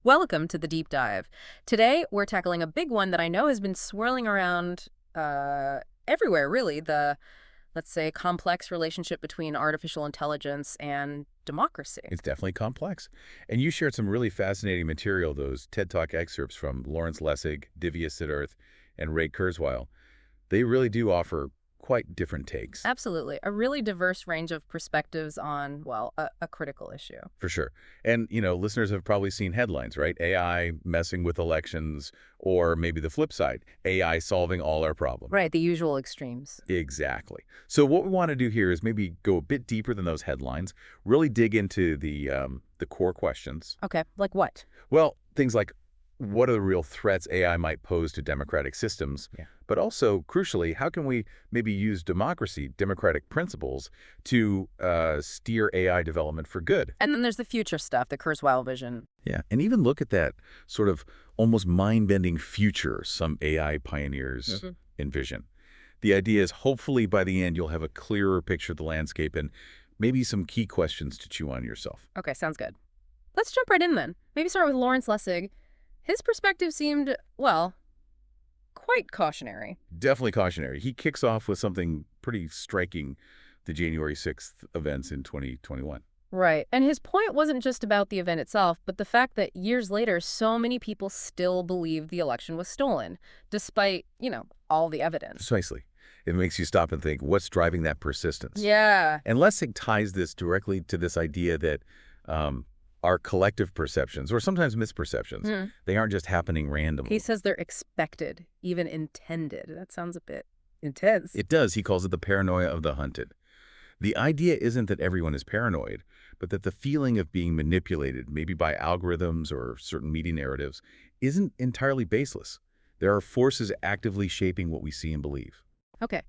Welcome to the deep dive. Today, we're tackling a big one that I know has been swirling around everywhere, really. Let's say, complex relationship between artificial intelligence and democracy. It's definitely complex. And you shared some really fascinating material, those TED Talk excerpts from Lawrence Lessig, Divya Siddharth, and Ray Kurzweil. They really do offer quite different takes, Absolutely. A really diverse range of perspectives on, well, a critical issue. for sure. And, listeners have probably seen headlines, right? AI messing with elections, or maybe the flip side, AI solving all our problems. Right, the usual extremes. Exactly. So what we want to do here is maybe go a bit deeper than those headlines, really dig into the core questions. Okay, like what? Well, things like what are the real threats AI might pose to democratic systems, Yeah. but also, crucially, how can we maybe use democracy, democratic principles, to steer AI development for good? And then there's the future stuff, the Kurzweil vision. Yeah, and even look at that sort of almost mind-bending future some AI pioneers Mhm. envision. The idea is hopefully by the end you'll have a clearer picture of the landscape and maybe some key questions to chew on yourself. Okay, sounds good. Let's jump right in then. Maybe start with Lawrence Lessig. His perspective seemed, well, quite cautionary. Definitely cautionary. He kicks off with something pretty striking, the January 6th events in 2021. Right. And his point wasn't just about the event itself, but the fact that years later, so many people still believe the election was stolen, despite, all the evidence. Precisely. It makes you stop and think, what's driving that persistence? Yeah. And Lessig ties this directly to this idea that um, our collective perceptions, or sometimes misperceptions, Hmm. they aren't just happening He randomly. says they're expected, even intended. That sounds a bit intense. It does. He calls it the paranoia of the hunted. The idea isn't that everyone is paranoid, but that the feeling of being manipulated, maybe by algorithms or certain media narratives, isn't entirely baseless. There are forces actively shaping what we see and believe. Okay.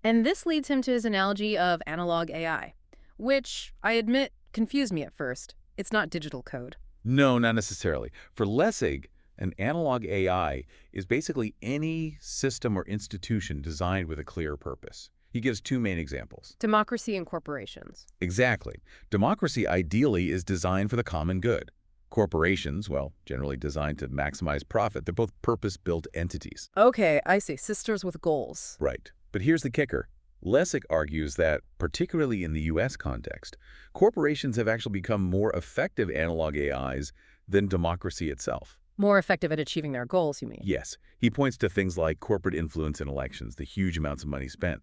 And this leads him to his analogy of analog AI, which I admit confused me at first. It's not digital code. No, not necessarily. For Lessig, an analog AI is basically any system or institution designed with a clear purpose. He gives two main examples. Democracy and corporations. Exactly. Democracy ideally is designed for the common good. Corporations, well, generally designed to maximize profit. They're both purpose-built entities. Okay, I see. Sisters with goals. Right. But here's the kicker. Lessig argues that, particularly in the U.S. context, corporations have actually become more effective analog AIs than democracy itself. More effective at achieving their goals, you mean? Yes, he points to things like corporate influence in elections, the huge amounts of money spent.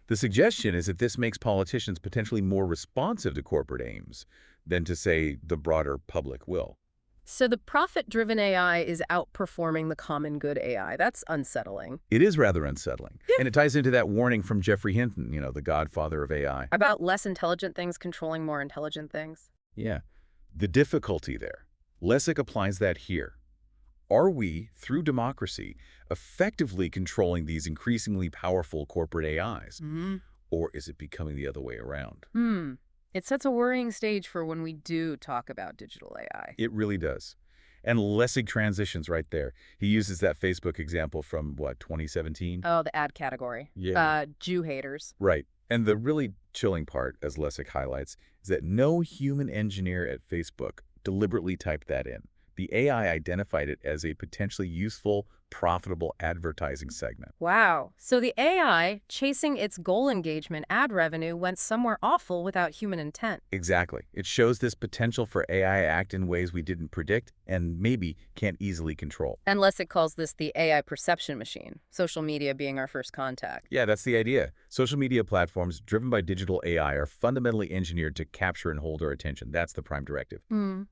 The suggestion is that this makes politicians potentially more responsive to corporate aims than to, say, the broader public will. So the profit-driven AI is outperforming the common good AI. That's unsettling. It is rather unsettling, Yeah. and it ties into that warning from Jeffrey Hinton, the godfather of AI. About less intelligent things controlling more intelligent things. Yeah, the difficulty there. Lessig applies that here. Are we, through democracy, effectively controlling these increasingly powerful corporate AIs? Hmm. Or is it becoming the other way around? It sets a worrying stage for when we do talk about digital AI. It really does. And Lessig transitions right there. He uses that Facebook example from, 2017? Oh, the ad category. Yeah. Jew haters. Right. And the really chilling part, as Lessig highlights, is that no human engineer at Facebook deliberately typed that in. The AI identified it as a potentially useful, profitable advertising segment. Wow. So the AI, chasing its goal engagement ad revenue, went somewhere awful without human intent. Exactly. It shows this potential for AI to act in ways we didn't predict and maybe can't easily control. And Lessig calls this the AI perception machine, social media being our first contact. Yeah, that's the idea. Social media platforms driven by digital AI are fundamentally engineered to capture and hold our attention. That's the prime directive.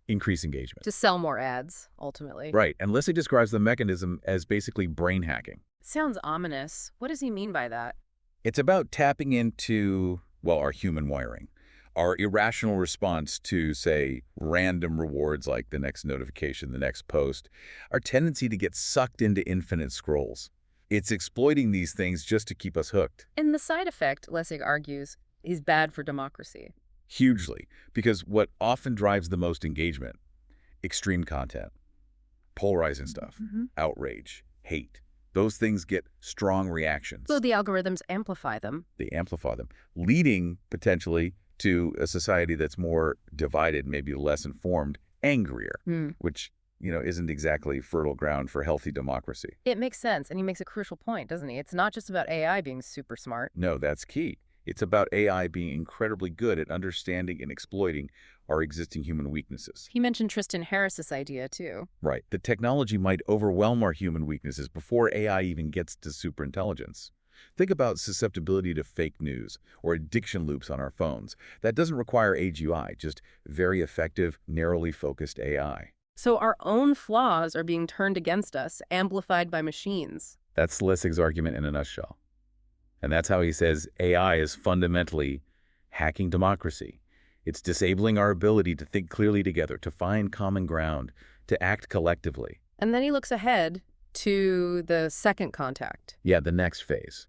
Increase engagement. To sell more ads, ultimately. Right, and Lissy describes the mechanism as basically brain hacking. Sounds ominous. What does he mean by that? It's about tapping into, well, our human wiring. Our irrational response to, say, random rewards like the next notification, the next post, our tendency to get sucked into infinite scrolls. It's exploiting these things just to keep us hooked. And the side effect, Lessig argues, is bad for democracy. Hugely, because what often drives the most engagement, extreme content, polarizing stuff, outrage, hate. Those things get strong reactions. So the algorithms amplify them. They amplify them, leading potentially to a society that's more divided, maybe less informed, angrier, which isn't exactly fertile ground for healthy democracy. It makes sense, and he makes a crucial point, doesn't he? It's not just about AI being super smart. No, that's key. It's about AI being incredibly good at understanding and exploiting our existing human weaknesses. He mentioned Tristan Harris's idea, too. Right. The technology might overwhelm our human weaknesses before AI even gets to superintelligence. Think about susceptibility to fake news or addiction loops on our phones. That doesn't require AGI, just very effective, narrowly focused AI. So our own flaws are being turned against us, amplified by machines. That's Lessig's argument in a nutshell. And that's how he says AI is fundamentally hacking democracy. It's disabling our ability to think clearly together, to find common ground, to act collectively. And then he looks ahead to the second contact. Yeah, the next phase,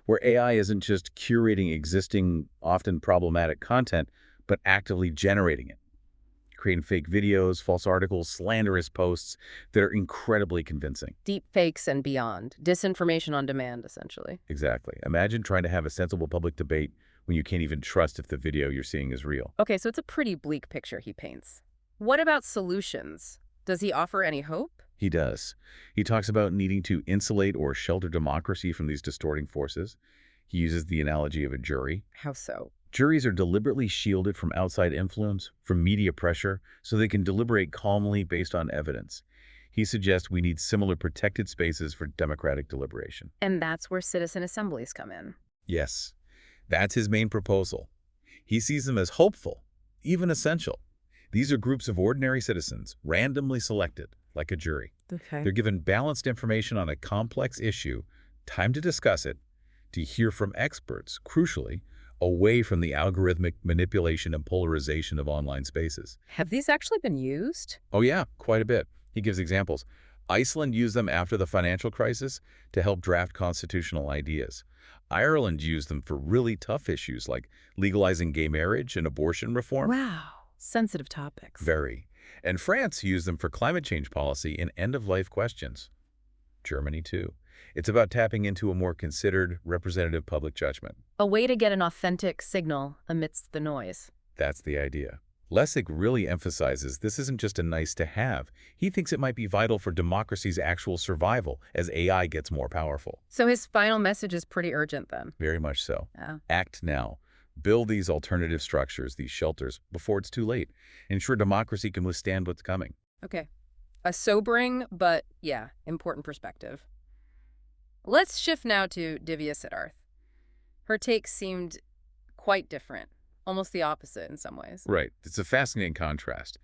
where AI isn't just curating existing, often problematic content, but actively generating it, creating fake videos, false articles, slanderous posts that are incredibly convincing. Deep fakes and beyond. Disinformation on demand, essentially. Exactly. Imagine trying to have a sensible public debate when you can't even trust if the video you're seeing is real. Okay, so it's a pretty bleak picture he paints. What about solutions? Does he offer any hope? He does. He talks about needing to insulate or shelter democracy from these distorting forces. He uses the analogy of a jury. How so? Juries are deliberately shielded from outside influence, from media pressure, so they can deliberate calmly based on evidence. He suggests we need similar protected spaces for democratic deliberation. And that's where citizen assemblies come in. Yes, that's his main proposal. He sees them as hopeful, even essential. These are groups of ordinary citizens, randomly selected, like a jury. Okay. They're given balanced information on a complex issue, time to discuss it, to hear from experts, crucially, away from the algorithmic manipulation and polarization of online spaces. Have these actually been used? Oh yeah, quite a bit. He gives examples. Iceland used them after the financial crisis to help draft constitutional ideas. Ireland used them for really tough issues like legalizing gay marriage and abortion reform. Wow. Sensitive topics. Very. And France used them for climate change policy and end-of-life questions. Germany, too. It's about tapping into a more considered, representative public judgment. A way to get an authentic signal amidst the noise. That's the idea. Lessig really emphasizes this isn't just a nice-to-have. He thinks it might be vital for democracy's actual survival as AI gets more powerful. So his final message is pretty urgent then. Very much so. Yeah. Act now. Build these alternative structures, these shelters, before it's too late. Ensure democracy can withstand what's coming. Okay. A sobering, but yeah, important perspective. Let's shift now to Divya Siddharth. Her take seemed quite different, almost the opposite in some ways. Right. It's a fascinating contrast.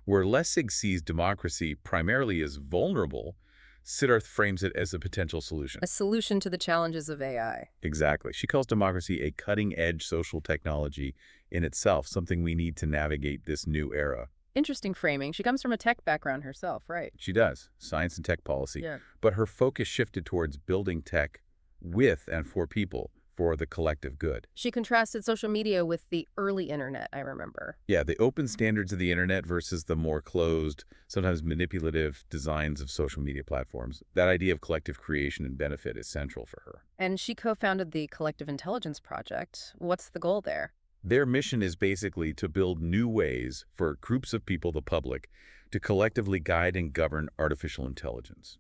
Where Lessig sees democracy primarily as vulnerable, Siddharth frames it as a potential solution. A solution to the challenges of AI. Exactly. She calls democracy a cutting-edge social technology in itself, something we need to navigate this new era. Interesting framing. She comes from a tech background herself, right? She does, science and tech policy. Yeah. But her focus shifted towards building tech with and for people, for the collective good. She contrasted social media with the early internet, I remember. Yeah, the open standards of the internet versus the more closed, sometimes manipulative designs of social media platforms. That idea of collective creation and benefit is central for her. And she co-founded the Collective Intelligence Project. What's the goal there? Their mission is basically to build new ways for groups of people, the public, to collectively guide and govern artificial intelligence,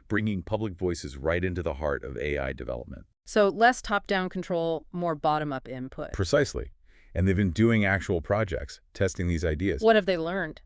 bringing public voices right into the heart of AI development. So less top-down control, more bottom-up input. Precisely. And they've been doing actual projects, testing these ideas. What have they learned?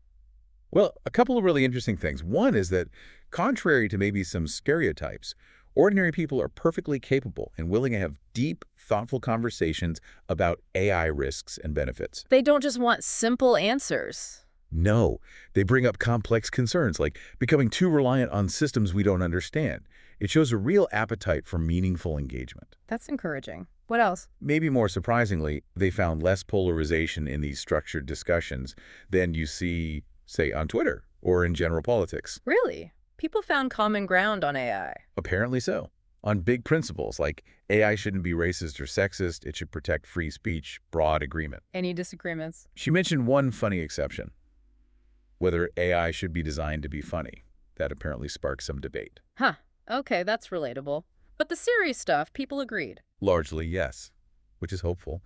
Well, a couple of really interesting things. One is that, contrary to maybe some stereotypes, ordinary people are perfectly capable and willing to have deep, thoughtful conversations about AI risks and benefits. They don't just want simple answers. No, they bring up complex concerns like becoming too reliant on systems we don't understand. It shows a real appetite for meaningful engagement. That's encouraging. What else? Maybe more surprisingly, they found less polarization in these structured discussions than you see, say, on Twitter or in general politics. Really? People found common ground on AI. Apparently so. On big principles like AI shouldn't be racist or sexist, it should protect free speech, broad agreement. Any disagreements? She mentioned one funny exception, whether AI should be designed to be funny. That apparently sparked some debate. Huh. Okay, that's relatable. But the serious stuff, people agreed. Largely, yes, which is hopeful.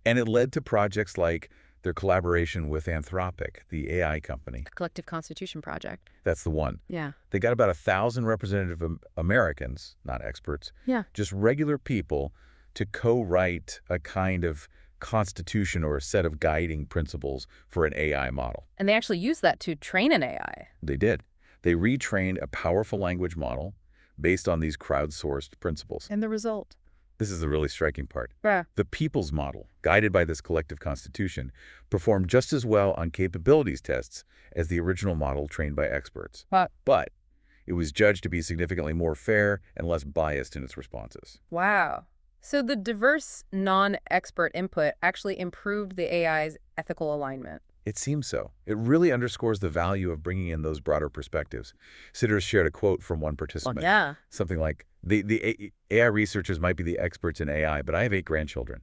And it led to projects like Their collaboration with Anthropic, the AI company. The Collective Constitution Project. That's the one. Yeah. They got about 1,000 representative Americans, not experts, Yeah. just regular people, to co-write a kind of constitution or a set of guiding principles for an AI model. And they actually use that to train an AI. They did. They retrained a powerful language model based on these crowdsourced principles. And the result? This is the really striking part. Yeah. The people's model, guided by this collective constitution, performed just as well on capabilities tests as the original model trained by experts. But it was judged to be significantly more fair and less biased in its responses. Wow. So the diverse, non-expert input actually improved the AI's ethical alignment. It seems so. It really underscores the value of bringing in those broader perspectives. Sitters shared a quote from one participant. Yeah. Something like, the AI researchers might be the experts in AI, but I have 8 grandchildren.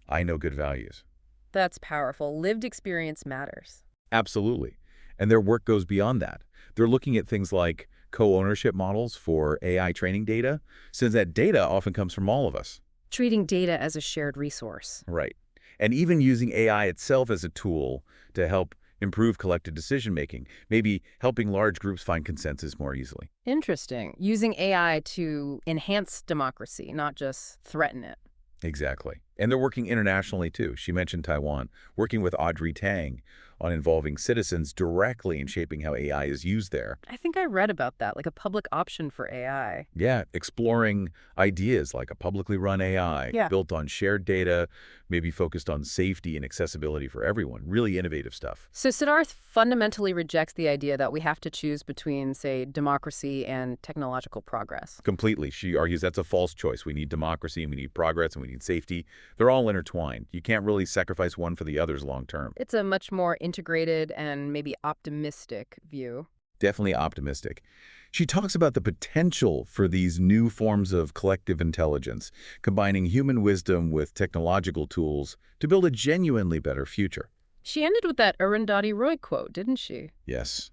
I know good values. That's powerful. Lived experience matters. Absolutely. And their work goes beyond that. They're looking at things like co-ownership models for AI training data, since that data often comes from all of us. Treating data as a shared resource. Right. And even using AI itself as a tool to help improve collective decision-making, maybe helping large groups find consensus more easily. Interesting. Using AI to enhance democracy, not just threaten it. Exactly. And they're working internationally, too. She mentioned Taiwan, working with Audrey Tang on involving citizens directly in shaping how AI is used there. I think I read about that, like a public option for AI. Yeah, exploring ideas like a publicly run AI built on shared data, maybe focused on safety and accessibility for everyone. Really innovative stuff. So Siddharth fundamentally rejects the idea that we have to choose between, say, democracy and technological progress. Completely. She argues that's a false choice. We need democracy, and we need progress, and we need safety. They're all intertwined. You can't really sacrifice one for the others long term. It's a much more integrated and maybe optimistic view. Definitely optimistic. She talks about the potential for these new forms of collective intelligence, combining human wisdom with technological tools to build a genuinely better future. She ended with that Arundhati Roy quote, didn't she? Yes.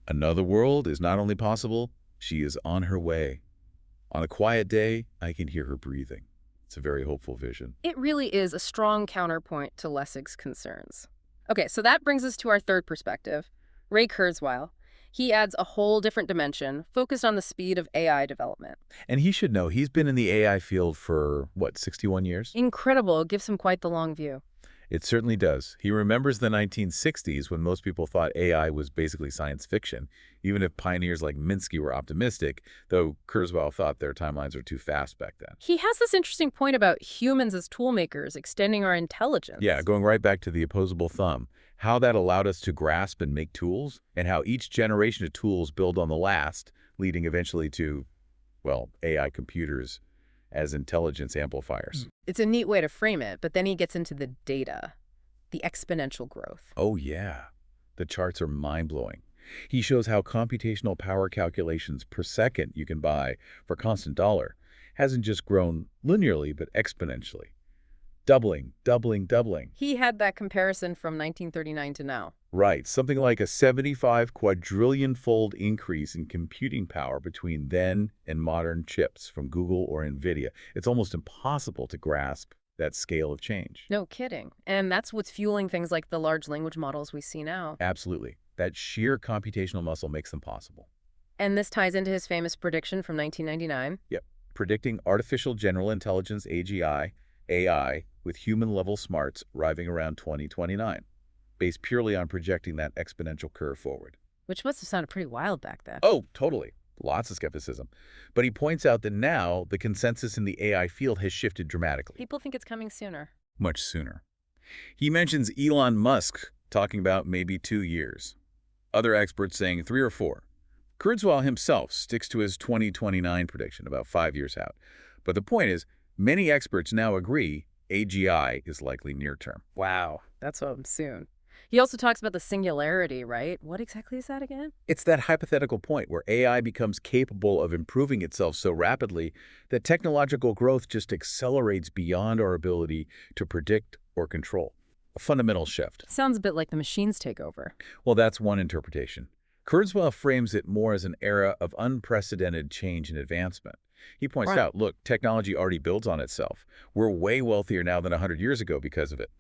Another world is not only possible, she is on her way. On a quiet day, I can hear her breathing. It's a very hopeful vision. It really is a strong counterpoint to Lessig's concerns. Okay, so that brings us to our third perspective, Ray Kurzweil. He adds a whole different dimension, focused on the speed of AI development. And he should know, he's been in the AI field for, what, 61 years? Incredible. It gives him quite the long view. It certainly does. He remembers the 1960s when most people thought AI was basically science fiction, even if pioneers like Minsky were optimistic, though Kurzweil thought their timelines were too fast back then. He has this interesting point about humans as toolmakers extending our intelligence. Yeah, going right back to the opposable thumb, how that allowed us to grasp and make tools, and how each generation of tools build on the last, leading eventually to, well, AI computers as intelligence amplifiers. It's a neat way to frame it, but then he gets into the data, the exponential growth. Oh, yeah. The charts are mind-blowing. He shows how computational power calculations per second you can buy for constant dollar hasn't just grown linearly, but exponentially. Doubling, doubling, doubling. He had that comparison from 1939 to now. Right, something like a 75 quadrillion-fold increase in computing power between then and modern chips from Google or NVIDIA. It's almost impossible to grasp that scale of change. No kidding. And that's what's fueling things like the large language models we see now. Absolutely. That sheer computational muscle makes them possible. And this ties into his famous prediction from 1999. Yep. Predicting artificial general intelligence, AGI, AI, with human-level smarts arriving around 2029, based purely on projecting that exponential curve forward. Which must have sounded pretty wild back then. Oh, totally. Lots of skepticism. But he points out that now the consensus in the AI field has shifted dramatically. People think it's coming sooner. Much sooner. He mentions Elon Musk talking about maybe 2 years. Other experts saying 3 or 4. Kurzweil himself sticks to his 2029 prediction, about 5 years out. But the point is, many experts now agree AGI is likely near term. Wow, that's soon. He also talks about the singularity, right? What exactly is that again? It's that hypothetical point where AI becomes capable of improving itself so rapidly that technological growth just accelerates beyond our ability to predict or control. A fundamental shift. Sounds a bit like the machines take over. Well, that's one interpretation. Kurzweil frames it more as an era of unprecedented change and advancement. He points out, look, technology already builds on itself. We're way wealthier now than 100 years ago because of it.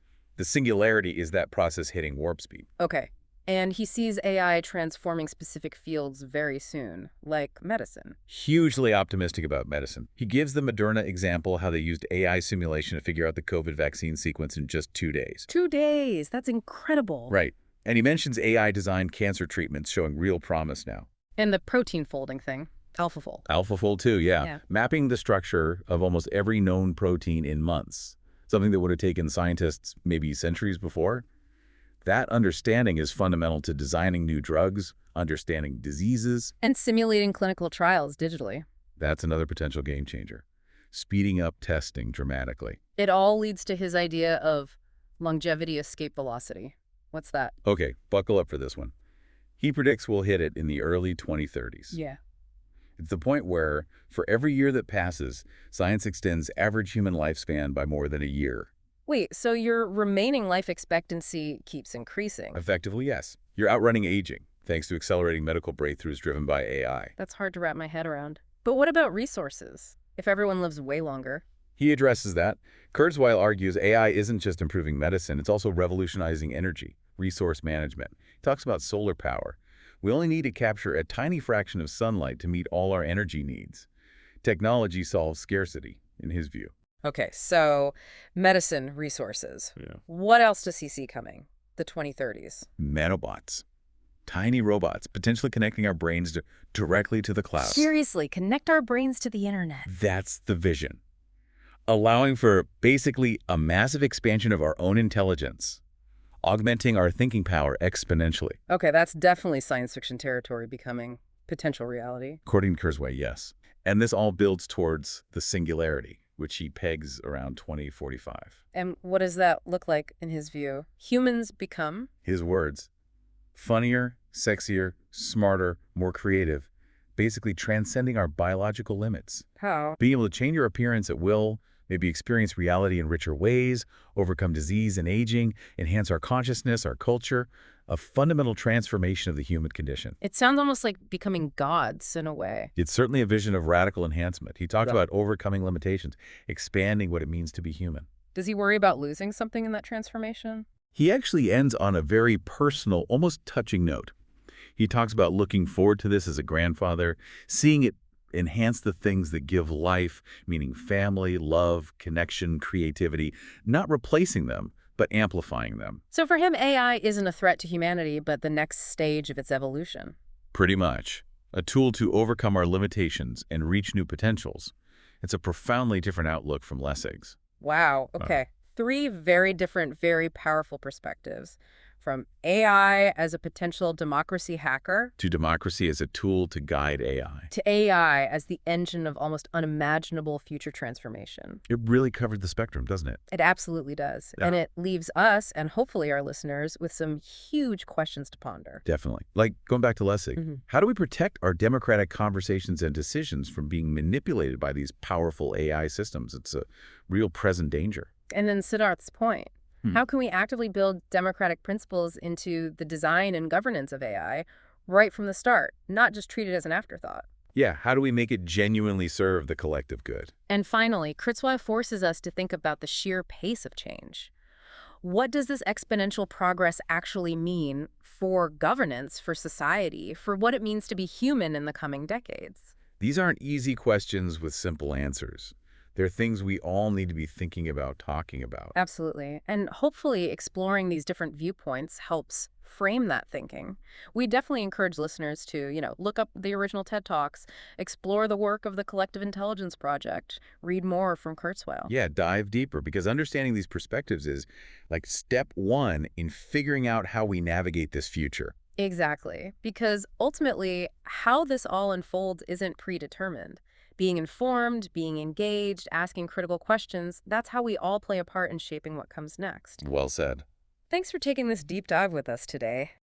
The singularity is that process hitting warp speed. Okay. And he sees AI transforming specific fields very soon, like medicine. Hugely optimistic about medicine. He gives the Moderna example how they used AI simulation to figure out the COVID vaccine sequence in just 2 days. 2 days. That's incredible. Right. And he mentions AI-designed cancer treatments showing real promise now. And the protein folding thing, AlphaFold. AlphaFold too, yeah. Yeah. Mapping the structure of almost every known protein in months. Something that would have taken scientists maybe centuries before. That understanding is fundamental to designing new drugs, understanding diseases. And simulating clinical trials digitally. That's another potential game changer. Speeding up testing dramatically. It all leads to his idea of longevity escape velocity. What's that? Okay, buckle up for this one. He predicts we'll hit it in the early 2030s. Yeah. It's the point where, for every year that passes, science extends average human lifespan by more than a year. Wait, so your remaining life expectancy keeps increasing? Effectively, yes. You're outrunning aging, thanks to accelerating medical breakthroughs driven by AI. That's hard to wrap my head around. But what about resources? If everyone lives way longer? He addresses that. Kurzweil argues AI isn't just improving medicine, it's also revolutionizing energy, resource management. He talks about solar power. We only need to capture a tiny fraction of sunlight to meet all our energy needs. Technology solves scarcity, in his view. Okay, so medicine, resources. Yeah. What else does he see coming? The 2030s. Nanobots. Tiny robots, potentially connecting our brains directly to the cloud. Seriously, connect our brains to the internet. That's the vision. Allowing for basically a massive expansion of our own intelligence, augmenting our thinking power exponentially. Okay, that's definitely science fiction territory becoming potential reality. According to Kurzweil, yes. And this all builds towards the singularity, which he pegs around 2045. And what does that look like in his view? Humans become? His words, funnier, sexier, smarter, more creative, basically transcending our biological limits. How? Being able to change your appearance at will, maybe experience reality in richer ways, overcome disease and aging, enhance our consciousness, our culture, a fundamental transformation of the human condition. It sounds almost like becoming gods in a way. It's certainly a vision of radical enhancement. He talks Yeah. about overcoming limitations, expanding what it means to be human. Does he worry about losing something in that transformation? He actually ends on a very personal, almost touching note. He talks about looking forward to this as a grandfather, seeing it enhance the things that give life, meaning family, love, connection, creativity, not replacing them, but amplifying them. So for him, AI isn't a threat to humanity, but the next stage of its evolution. Pretty much. A tool to overcome our limitations and reach new potentials. It's a profoundly different outlook from Lessig's. Wow. Okay. 3 very different, very powerful perspectives. From AI as a potential democracy hacker To democracy as a tool to guide AI. to AI as the engine of almost unimaginable future transformation. It really covered the spectrum, doesn't it? It absolutely does. Yeah. And it leaves us, and hopefully our listeners, with some huge questions to ponder. Definitely. Like, going back to Lessig, Mhm. how do we protect our democratic conversations and decisions from being manipulated by these powerful AI systems? It's a real present danger. And then Siddharth's point. Hmm. How can we actively build democratic principles into the design and governance of AI right from the start, not just treat it as an afterthought? Yeah, how do we make it genuinely serve the collective good? And finally, Kurzweil forces us to think about the sheer pace of change. What does this exponential progress actually mean for governance, for society, for what it means to be human in the coming decades? These aren't easy questions with simple answers. They're things we all need to be thinking about, talking about. Absolutely. And hopefully exploring these different viewpoints helps frame that thinking. We definitely encourage listeners to, look up the original TED Talks, explore the work of the Collective Intelligence Project, read more from Kurzweil. Yeah, dive deeper, because understanding these perspectives is like step 1 in figuring out how we navigate this future. Exactly. Because ultimately, how this all unfolds isn't predetermined. Being informed, being engaged, asking critical questions, that's how we all play a part in shaping what comes next. Well said. Thanks for taking this deep dive with us today.